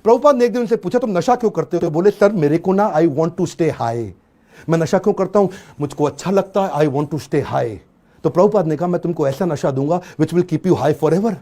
प्रभुपाद ने एक दिन उनसे पूछा तुम नशा क्यों करते हो? तो बोले सर मेरे को ना I want to stay high, मैं नशा क्यों करता हूं, मुझको अच्छा लगता है, I want to stay high. तो प्रभुपाद ने कहा मैं तुमको ऐसा नशा दूंगा which will keep you high forever.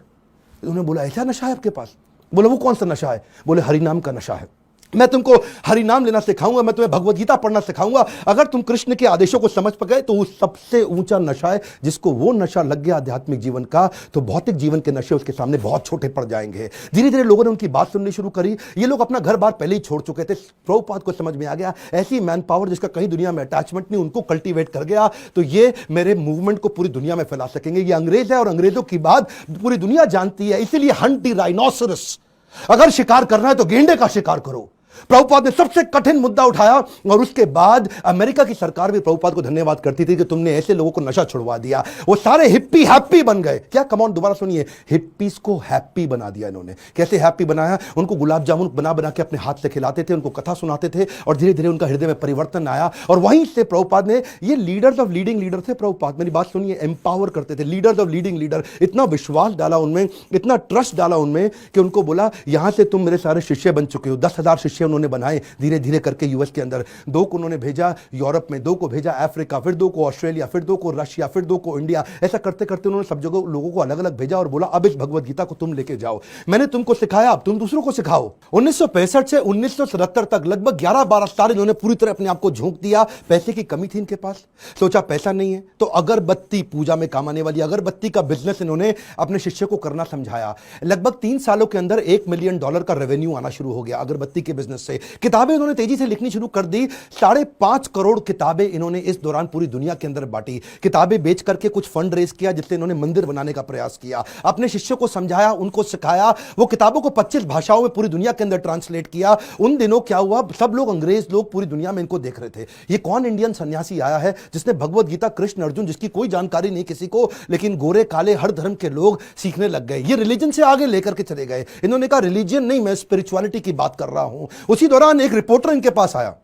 उन्होंने बोला ऐसा नशा है आपके पास? बोले वो कौन सा नशा है? बोले हरिनाम का नशा है, मैं तुमको हरि नाम लेना सिखाऊंगा, मैं तुम्हें भगवत गीता पढ़ना सिखाऊंगा। अगर तुम कृष्ण के आदेशों को समझ गए तो वो सबसे ऊंचा नशा है। जिसको वो नशा लग गया आध्यात्मिक जीवन का, तो भौतिक जीवन के नशे उसके सामने बहुत छोटे पड़ जाएंगे। धीरे धीरे लोगों ने उनकी बात सुननी शुरू करी। ये लोग अपना घर बार पहले ही छोड़ चुके थे। प्रभुपाद को समझ में आ गया ऐसी मैन पावर जिसका कहीं दुनिया में अटैचमेंट नहीं, उनको कल्टीवेट कर गया तो ये मेरे मूवमेंट को पूरी दुनिया में फैला सकेंगे। ये अंग्रेज है और अंग्रेजों की बात पूरी दुनिया जानती है, इसीलिए हंट द राइनोसरस। अगर शिकार करना है तो गेंडे का शिकार करो। प्रभुपाद ने सबसे कठिन मुद्दा उठाया और उसके बाद अमेरिका की सरकार भी प्रभुपाद को धन्यवाद करती थी कि तुमने ऐसे लोगों को नशा छुड़वा दिया। वो सारे हिप्पी हैप्पी बन गए। क्या कमांड, दोबारा सुनिए, हिप्पीज को हैप्पी बना दिया इन्होंने। कैसे हैप्पी बनाया? उनको गुलाब जामुन बना बना के अपने हाथ से खिलाते थे, उनको कथा सुनाते थे और धीरे धीरे उनका हृदय में परिवर्तन आया। और वहीं से प्रभुपाद ने, ये लीडर्स ऑफ लीडिंग लीडर थे प्रभुपाद, मेरी बात सुनिए, एम्पावर करते थे, लीडर्स ऑफ लीडिंग लीडर। इतना विश्वास डाला उनमें, इतना ट्रस्ट डाला उनमें कि उनको बोला यहां से तुम मेरे सारे शिष्य बन चुके हो। 10,000 शिष्य उन्होंने बनाए धीरे धीरे करके यूएस के अंदर। 2 को उन्होंने भेजा यूरोप में, 2 को भेजा अफ्रीका, फिर 2 को ऑस्ट्रेलिया, फिर 2 को रशिया, फिर 2 को इंडिया। ऐसा करते करते उन्होंने सब जगह लोगों को अलग अलग भेजा और बोला अब इस भगवत गीता को तुम लेके जाओ, मैंने तुमको सिखाया अब तुम दूसरों को सिखाओ। 1965 से 1977 तक लगभग 11-12 साल इन्होंने पूरी तरह अपने आप को झोंक दिया। पैसे की कमी थी इनके पास, सोचा पैसा नहीं है तो अगरबत्ती, पूजा में काम आने वाली अगरबत्ती का बिजनेस इन्होंने अपने शिष्य को करना समझाया। लगभग 3 सालों के अंदर $1 मिलियन का रेवेन्यू आना शुरू हो गया अगरबत्ती के बिजनेस से। किताबें इन्होंने तेजी से लिखनी शुरू कर दी। 5.5 करोड़ किताबें इन्होंने इस दौरान पूरी दुनिया के अंदर बांटी। किताबें बेच करके कुछ फंड रेज किया जिससे इन्होंने मंदिर बनाने का प्रयास किया। अपने शिष्यों को समझाया, उनको सिखाया। वो किताबों को 25 भाषाओं में पूरी दुनिया के अंदर ट्रांसलेट किया। उन दिनों क्या हुआ, सब लोग, अंग्रेज लोग पूरी दुनिया में इनको देख रहे थे। ये कौन इंडियन सन्यासी आया है जिसने भगवत गीता, कृष्ण अर्जुन, जिसकी कोई जानकारी नहीं किसी को, लेकिन गोरे काले हर धर्म के लोग सीखने लग गए। ये रिलीजन से आगे लेकर के चले गए। इन्होंने कहा रिलीजन नहीं, मैं स्पिरिचुअलिटी की बात कर रहा हूं। उसी दौरान एक रिपोर्टर इनके पास आया,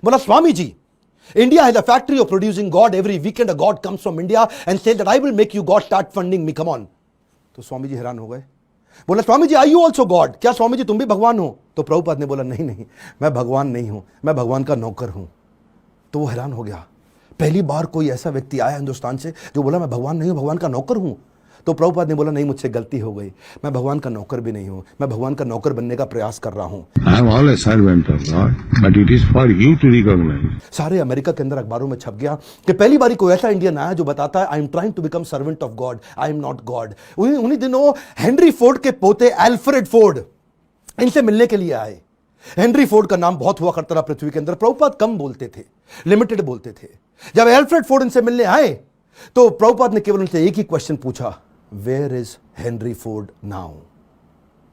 बोला Swami ji, India has a factory of producing God. Every weekend a God comes from India and says that I will make you God, start funding me, come on. तो स्वामी जी हैरान हो गए। बोला Swami ji are you also God? क्या स्वामी जी तुम भी भगवान हो? तो प्रभुपाद ने बोला नहीं नहीं, मैं भगवान नहीं हूं, मैं भगवान का नौकर हूं। तो वो हैरान हो गया। पहली बार कोई ऐसा व्यक्ति आया हिंदुस्तान से जो बोला मैं भगवान नहीं हूं, भगवान का नौकर हूं। तो प्रभुपाद ने बोला नहीं, मुझसे गलती हो गई, मैं भगवान का नौकर भी नहीं हूं, मैं भगवान का नौकर बनने का प्रयास कर रहा हूं। I am all a servant of God, but it is for you to recognize. सारे अमेरिका के अंदर अखबारों में छप गया कि पहली बारी कोई ऐसा इंडियन आया जो बताता है I am trying to become servant of God, I am not God. उन्हीं दिनों हेनरी फोर्ड के पोते एल्फ्रेड फोर्ड इनसे मिलने के लिए आए। हेनरी फोर्ड का नाम बहुत हुआ करता था पृथ्वी के अंदर, प्रभुपाद कम बोलते थे, लिमिटेड बोलते थे। जब एल्फ्रेड फोर्ड इनसे मिलने आए तो प्रभुपाद ने केवल उनसे एक ही क्वेश्चन पूछा, where is Henry Ford now?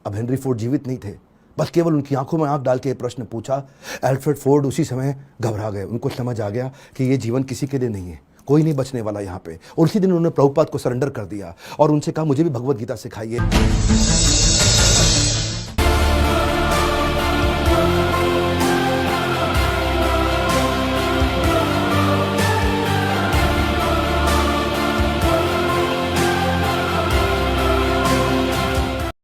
अब हेनरी फोर्ड जीवित नहीं थे, बस केवल उनकी आंखों में आंख डाल के प्रश्न पूछा। एल्फ्रेड फोर्ड उसी समय घबरा गए। उनको समझ आ गया कि ये जीवन किसी के लिए नहीं है, कोई नहीं बचने वाला यहाँ पे। और उसी दिन उन्होंने प्रभुपाद को सरेंडर कर दिया और उनसे कहा मुझे भी भगवत गीता सिखाइए।